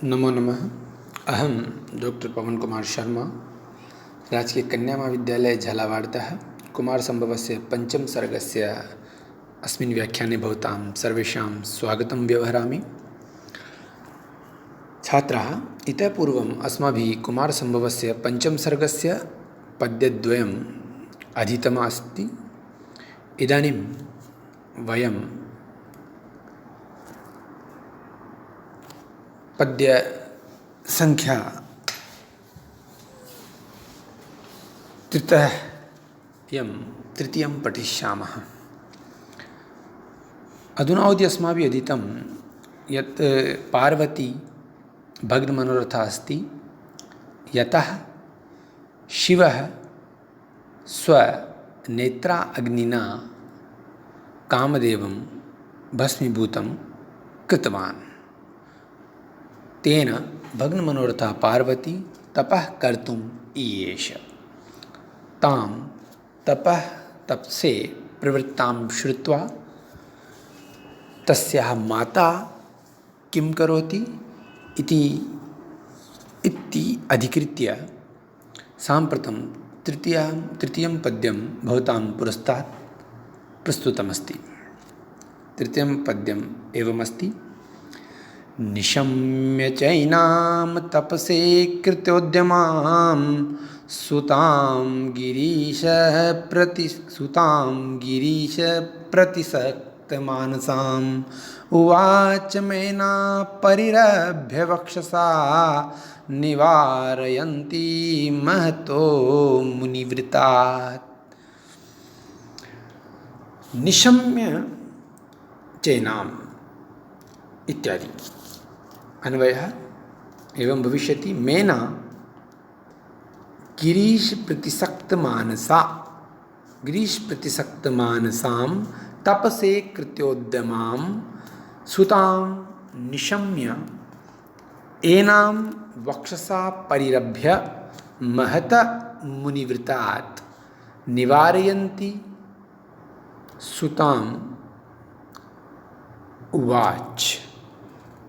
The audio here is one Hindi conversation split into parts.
नमो नमः। अहं डॉक्टर पवन कुमार शर्मा, राजकीय कन्या महाविद्यालय झालावाड़तः कुमारसम्भवस्य पञ्चमसर्गस्य अस्मिन् व्याख्याने भवतां सर्वेषां स्वागतं व्यवहरामि। छात्राः, इतः पूर्वम् अस्माभिः कुमारसम्भवस्य पञ्चमसर्गस्य पद्यद्वयम् अधीतमस्ति। इदानीं वयं पद्य संख्या तृतीयं पठिष्यामः। अधुनावधि अस्माभिः अधीतं यत् पार्वती भग्नमनोरथा अस्ति, यतः शिवः स्वनेत्रा अग्निना कामदेवं भस्मीभूतं कृतवान्। तेन भग्नमनोरथा पार्वती तपः कर्तुम् ईयेष। तां तपसे प्रवृत्तां श्रुत्वा तस्याः माता किं करोति इति अधिकृत्य साम्प्रतं तृतीयं पद्यं भवतां पुरस्तात् प्रस्तुतमस्ति। तृतीयं पद्यम् एवमस्ति। निशम्य चैनां तपसे कृत्योद्यमां सुतां गिरीश प्रतिसक्तमानसाम् उवाच मेना परिरभ्य वक्षसा निवारयन्ती महतो मुनिवृतात्। निशम्य चैनाम् इत्यादि अन्वयः एवं भविष्यति। मेना गिरीश प्रतिसक्तमानसां तपसे कृत्योद्यमां सुतां निशम्य एनां वक्षसा परिरभ्य महत मुनिवृतात् निवारयन्ती सुताम् उवाच।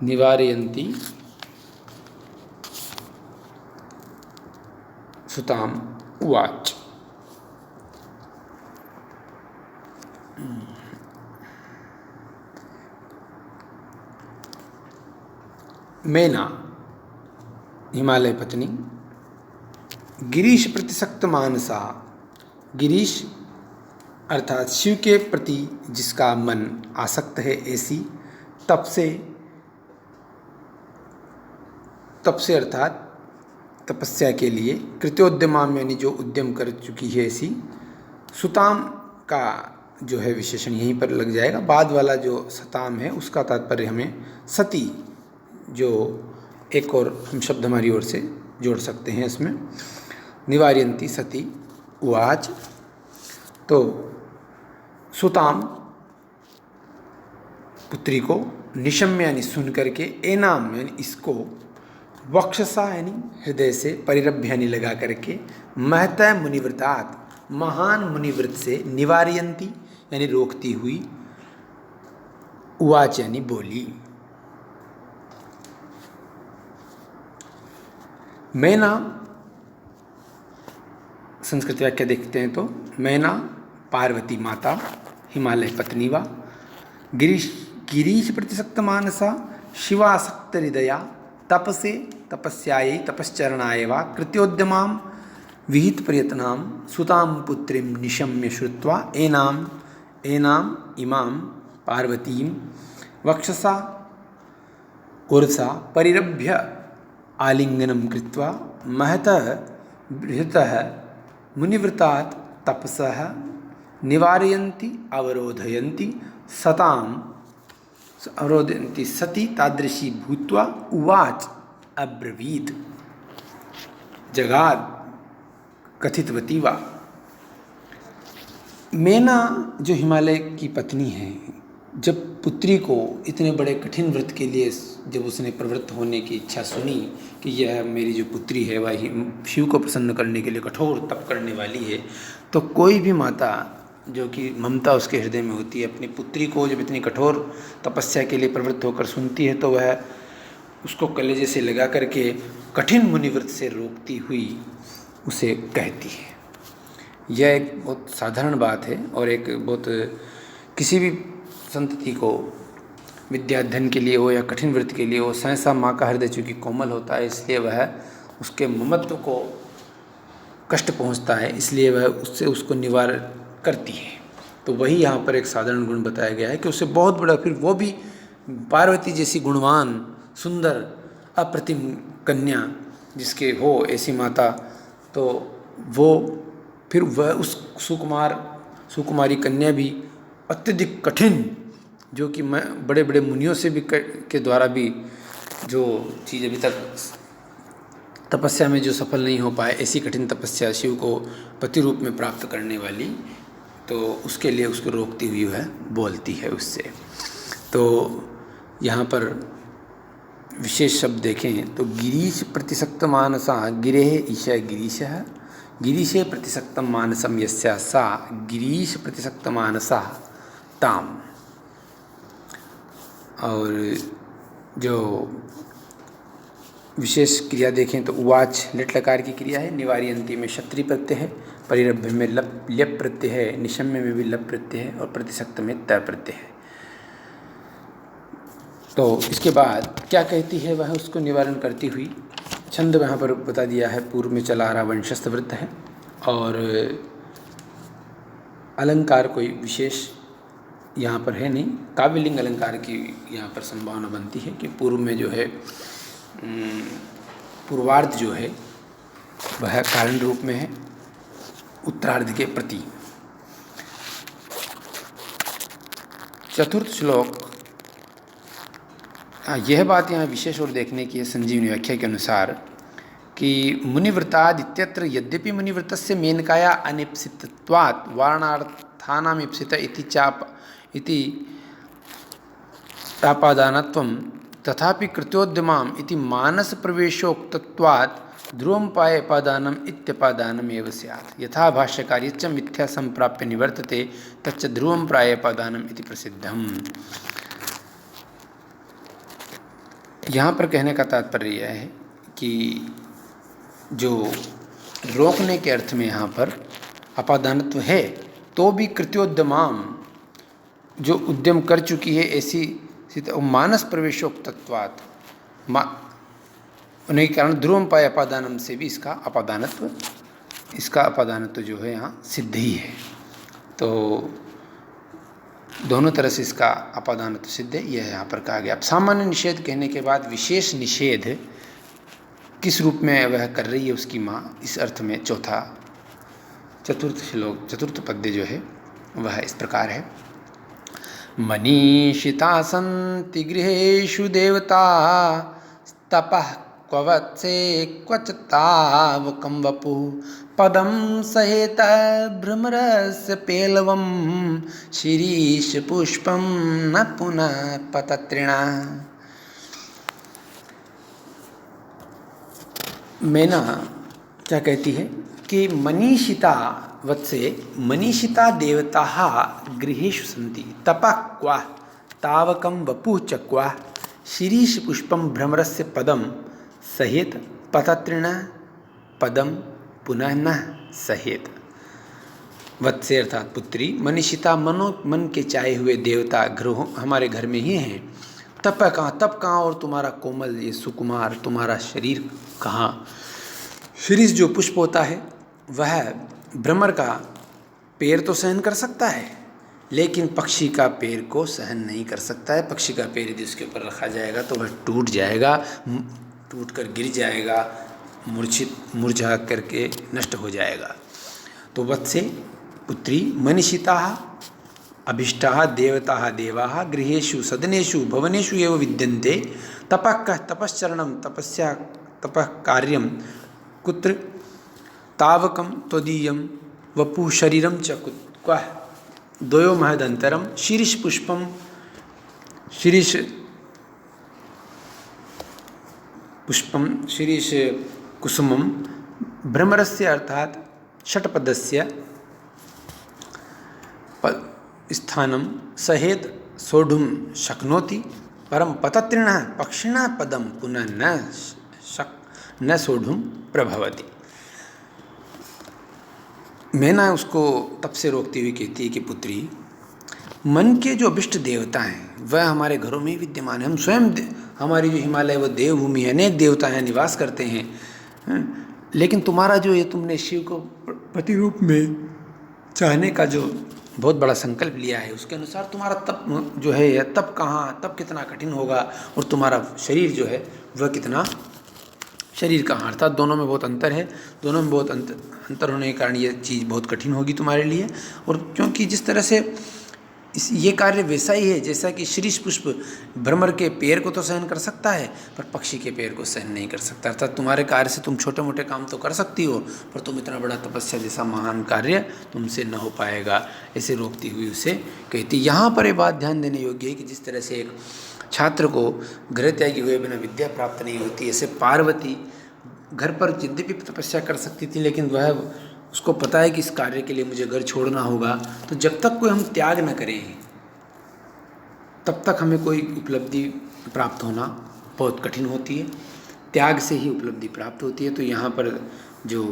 निवारयन्ती सुताम् उवाच। मेना हिमालय पत्नी, गिरीश प्रतिसक्त मानसा, गिरीश अर्थात शिव के प्रति जिसका मन आसक्त है, ऐसी तप से अर्थात तपस्या के लिए, कृत्योद्यमाम यानी जो उद्यम कर चुकी है ऐसी, सुताम का जो है विशेषण यहीं पर लग जाएगा। बाद वाला जो सताम है उसका तात्पर्य हमें सती, जो एक और हम शब्द हमारी ओर से जोड़ सकते हैं इसमें। निवारयन्ती सती उवाच, तो सुताम पुत्री को, निशम्य यानी सुन करके, एनाम यानी इसको, वक्षसा यानी हृदय से, परिरभ्य यानी लगा करके, महतः मुनिव्रतात् महान मुनिव्रत से, निवारयन्ती यानी रोकती हुई, उवाच यानी बोली। मैना संस्कृत व्याख्या देखते हैं तो, मैना पार्वती माता, हिमालय पत्नी वा, गिरीश प्रतिसक्त मानसा, शिवासक्त हृदया, तपसे तपस्यायै तपश्चरणाय वा, कृत्योद्यमां विहित प्रयत्नां सुतां पुत्रीं निशम्य श्रुत्वा एनाम् इमां पार्वतीं वक्षसा उरसा परिरभ्य आलिङ्गनं कृत्वा महतः बृहतः मुनिव्रतात् तपसः निवारयन्ती अवरोधयन्ती अवरोधयन्ती सती तादृशी भूत्वा उवाच अब्रवीत् जगाद कथितवती वा। मेना जो हिमालय की पत्नी है, जब पुत्री को इतने बड़े कठिन व्रत के लिए जब उसने प्रवृत्त होने की इच्छा सुनी कि यह मेरी जो पुत्री है वह शिव को प्रसन्न करने के लिए कठोर तप करने वाली है, तो कोई भी माता जो कि ममता उसके हृदय में होती है, अपनी पुत्री को जब इतनी कठोर तपस्या के लिए प्रवृत्त होकर सुनती है तो वह उसको कलेजे से लगा करके कठिन मुनिव्रत से रोकती हुई उसे कहती है। यह एक बहुत साधारण बात है और एक बहुत किसी भी संतति को विद्या अध्ययन के लिए हो या कठिन व्रत के लिए हो, सहसा माँ का हृदय चूँकि कोमल होता है, इसलिए वह उसके ममत्व को कष्ट पहुँचता है, इसलिए वह उससे उसको निवारण करती है। तो वही यहाँ पर एक साधारण गुण बताया गया है कि उससे बहुत बड़ा, फिर वो भी पार्वती जैसी गुणवान सुंदर अप्रतिम कन्या जिसके हो ऐसी माता, तो वो फिर वह उस सुकुमारी कन्या भी अत्यधिक कठिन, जो कि मैं बड़े बड़े मुनियों से भी के द्वारा भी जो चीज़ अभी तक तपस्या में जो सफल नहीं हो पाए, ऐसी कठिन तपस्या शिव को पति रूप में प्राप्त करने वाली, तो उसके लिए उसको रोकती हुई वह बोलती है उससे। तो यहाँ पर विशेष शब्द देखें तो गिरीश प्रतिसक्त मानसा गिरे ईश गिरीशः, गिरीशे प्रतिसक्तम मानसम यस्या सा गिरीश प्रतिसक्त मानसा ताम। और जो विशेष क्रिया देखें तो उवाच लिट लकार की क्रिया है, निवार्यन्ति में क्षत्रिय प्रत्यय है, परिरभ्य में लप प्रत्यय है, निशम्य में भी लप प्रत्यय है और प्रतिसक्त में त प्रत्यय है। तो इसके बाद क्या कहती है वह उसको निवारण करती हुई, छंद वहाँ पर बता दिया है, पूर्व में चला आ रहा वंशस्थ वृत्त है। और अलंकार कोई विशेष यहाँ पर है नहीं, काव्यलिंग अलंकार की यहाँ पर संभावना बनती है कि पूर्व में जो है पूर्वार्ध जो है वह कारण रूप में है उत्तरार्ध के प्रति। चतुर्थ श्लोक, यह बात यहाँ विशेष और देखने की है संजीवनी व्याख्या के अनुसार कि मुनिव्रताद इत्यत्र यद्यपि मुनिव्रतस्य मेनकाया अनिप्सितत्वात् वारणार्थानाम् इप्सित इति चापादानत्वं तथापि कृत्योद्यमाम् इति मानस प्रवेशोक्तत्वात् ध्रुवम्पाय अपादानम् इत्यपादानम् एव स्यात्, यथा भाष्यकारी च मिथ्या संप्राप्य निवर्तते तच्च ध्रुवं प्राय अपादानम् इति प्रसिद्धम्। यहाँ पर कहने का तात्पर्य यह है कि जो रोकने के अर्थ में यहाँ पर अपादानत्व है, तो भी कृत्योद्यमाम जो उद्यम कर चुकी है ऐसी मानस प्रवेशोक्तत्वात् उन्हीं के कारण ध्रुवम पाय अपादानम से भी इसका अपादानत्व जो है यहाँ सिद्ध ही है। तो दोनों तरह से इसका अपादानत्व सिद्ध है, यह यहाँ पर कहा गया। अब सामान्य निषेध कहने के बाद विशेष निषेध किस रूप में वह कर रही है उसकी माँ, इस अर्थ में चतुर्थ पद्य जो है वह इस प्रकार है। मनीषिता सन्ति गृहेषु देवता तपः क्ववत्से क्वच तावकं वपुः पदं सहेत भ्रमरस्य पेलवं शिरीष पुष्पं न पुनः पतत्रिणा। मैना क्या कहती है कि मनीषिता वत्से मनीषिता देवताः गृहेषु सन्ति तपः क्वः तावकं वपुः च क्वः शिरीष पुष्पं भ्रमरस्य पदम सहेत पतत्रिणा पदम पुनः न सहेत। वत्से अर्थात पुत्री, मनीषिता मन के चाहे हुए देवता ग्रहों हमारे घर में ही हैं। तप कहाँ और तुम्हारा कोमल ये सुकुमार तुम्हारा शरीर कहाँ। शिरीष जो पुष्प होता है वह भ्रमर का पैर तो सहन कर सकता है, लेकिन पक्षी का पैर को सहन नहीं कर सकता है। पक्षी का पैर यदि उसके ऊपर रखा जाएगा तो वह टूट जाएगा, टूट कर गिर जाएगा, मुरझा करके नष्ट हो जाएगा। तो वत्से पुत्री मनीषिताः अभीष्टाः देवताः देवाः गृहेषु सदनेषु भवनेषु एव विद्यन्ते। तपः कः तपश्चरणं तपस्या तपः कार्यं कुत्र तावकं त्वदीयं वपुः शरीरं च क्वः द्वयो महदन्तरं शिरीष पुष्पं शिरीष कुसुमं भ्रमरस्य अर्थात षट्पदस्य स्थानं सहेत सोढुं शक्नोति परम पतत्रिण पक्षिणा पदम पुनः न सोढ़ुं प्रभवति। मैना उसको तब से रोकती हुई कहती है कि पुत्री, मन के जो अभिष्ट देवता हैं वह हमारे घरों में ही विद्यमान है। हम स्वयं हमारी जो हिमालय वो देवभूमि है, अनेक देवता हैं निवास करते हैं। लेकिन तुम्हारा जो ये तुमने शिव को प्रतिरूप में चाहने का जो बहुत बड़ा संकल्प लिया है, उसके अनुसार तुम्हारा तप जो है यह तप कहाँ, तप कितना कठिन होगा, और तुम्हारा शरीर जो है वह कितना, शरीर कहाँ, अर्थात दोनों में बहुत अंतर है। दोनों में बहुत अंतर होने के कारण ये चीज़ बहुत कठिन होगी तुम्हारे लिए। और क्योंकि जिस तरह से ये कार्य वैसा ही है जैसा कि शीरीष पुष्प भ्रमर के पैर को तो सहन कर सकता है पर पक्षी के पैर को सहन नहीं कर सकता। अर्थात तुम्हारे कार्य से तुम छोटे मोटे काम तो कर सकती हो पर तुम इतना बड़ा तपस्या जैसा महान कार्य तुमसे न हो पाएगा, ऐसे रोकती हुई उसे कहती। यहाँ पर ये बात ध्यान देने योग्य है कि जिस तरह से एक छात्र को गृह त्यागी हुए बिना विद्या प्राप्त नहीं होती, ऐसे पार्वती घर पर यद्यपि तपस्या कर सकती थी लेकिन वह उसको पता है कि इस कार्य के लिए मुझे घर छोड़ना होगा। तो जब तक कोई हम त्याग न करें तब तक हमें कोई उपलब्धि प्राप्त होना बहुत कठिन होती है। त्याग से ही उपलब्धि प्राप्त होती है। तो यहाँ पर जो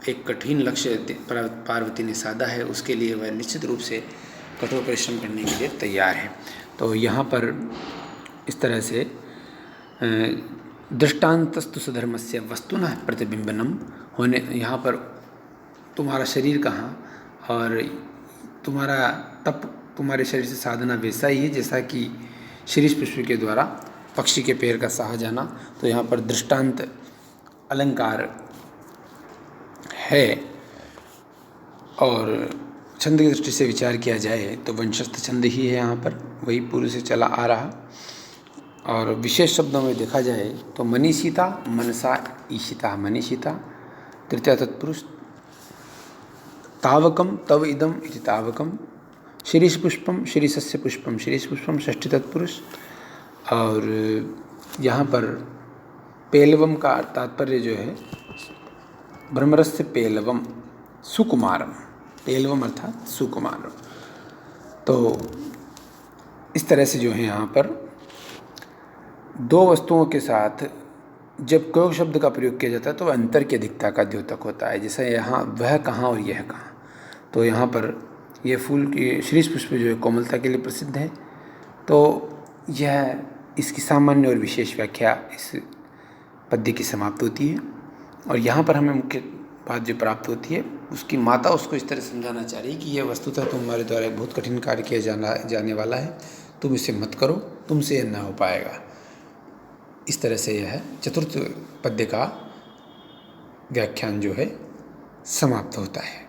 एक कठिन लक्ष्य पार्वती ने साधा है उसके लिए वह निश्चित रूप से कठोर परिश्रम करने के लिए तैयार है। तो यहाँ पर इस तरह से दृष्टान्तस्तु सधर्मस्य वस्तुनः प्रतिबिंबनम होने, यहाँ पर तुम्हारा शरीर कहाँ और तुम्हारा तप, तुम्हारे शरीर से साधना वैसा ही है जैसा कि शीरीष पुष्प के द्वारा पक्षी के पैर का सहा जाना। तो यहाँ पर दृष्टांत अलंकार है और छंद की दृष्टि से विचार किया जाए तो वंशस्थ छंद ही है, यहाँ पर वही पूर्व से चला आ रहा। और विशेष शब्दों में देखा जाए तो मनीषिता मनसा ईशिता, मनीषिता तृतीय तत्पुरुष, तावकम तव इदम इति तावकम, शीरीष पुष्पम शीरीषस्य पुष्पम शीरीष पुष्पम षष्ठी तत्पुरुष। और यहाँ पर पेलवम का तात्पर्य जो है भ्रमरस्य पेलवम सुकुमारम, पेलवम अर्थात सुकुमारम। तो इस तरह से जो है यहाँ पर दो वस्तुओं के साथ जब कोई शब्द का प्रयोग किया जाता है तो अंतर की अधिकता का द्योतक होता है। जैसे यहाँ वह कहाँ और यह कहाँ। तो यहाँ पर यह फूल की शीरीष पुष्प जो है कोमलता के लिए प्रसिद्ध है। तो यह इसकी सामान्य और विशेष व्याख्या इस पद्य की समाप्त होती है। और यहाँ पर हमें मुख्य बात जो प्राप्त होती है उसकी माता उसको इस तरह समझाना चाह रही है कि यह वस्तुतः तुम्हारे द्वारा एक बहुत कठिन कार्य किया जाने वाला है, तुम इसे मत करो, तुमसे यह ना हो पाएगा। इस तरह से यह चतुर्थ पद्य का व्याख्यान जो है समाप्त होता है।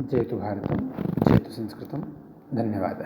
जय तु भारतम, जय तु संस्कृतम। धन्यवाद।